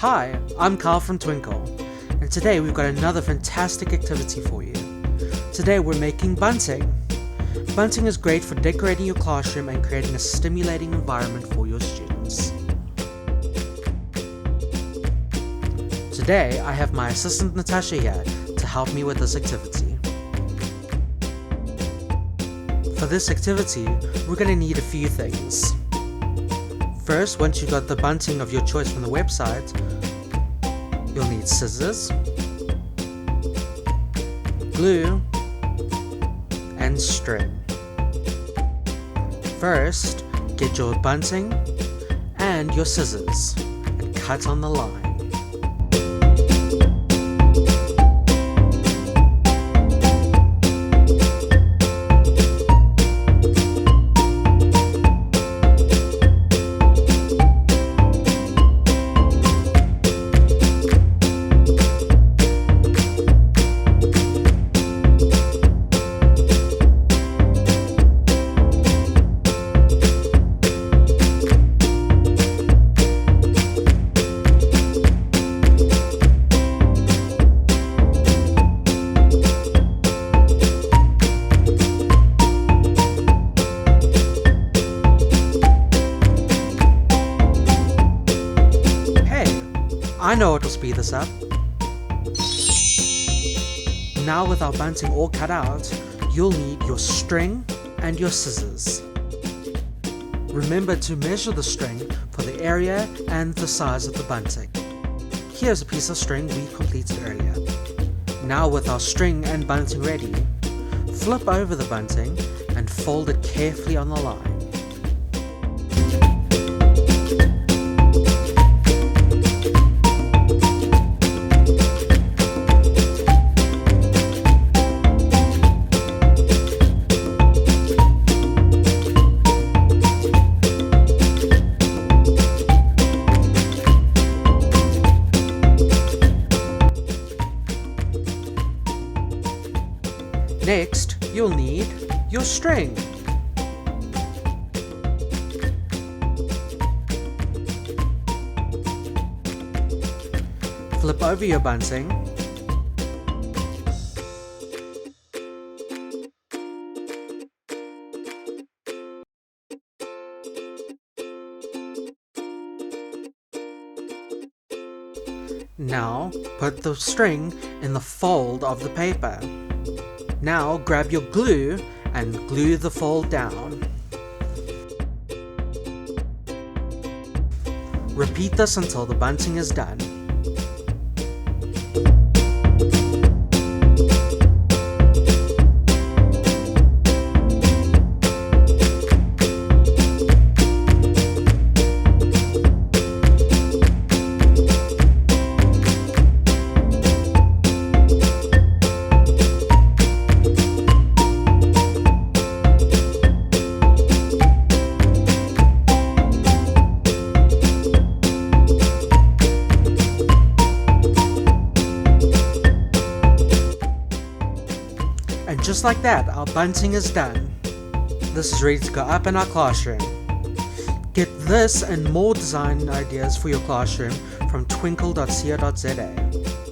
Hi, I'm Carl from Twinkl, and today we've got another fantastic activity for you. Today we're making bunting. Bunting is great for decorating your classroom and creating a stimulating environment for your students. Today I have my assistant Natasha here to help me with this activity. For this activity, we're going to need a few things. First, once you've got the bunting of your choice from the website, you'll need scissors, glue, and string. First, get your bunting and your scissors and cut on the line. I know what will speed this up. Now with our bunting all cut out, you'll need your string and your scissors. Remember to measure the string for the area and the size of the bunting. Here's a piece of string we completed earlier. Now with our string and bunting ready, flip over the bunting and fold it carefully on the line. Next, you'll need your string. Flip over your bunting. Now, put the string in the fold of the paper. Now grab your glue and glue the fold down. Repeat this until the bunting is done. And just like that, our bunting is done. This is ready to go up in our classroom. Get this and more design ideas for your classroom from twinkl.co.za.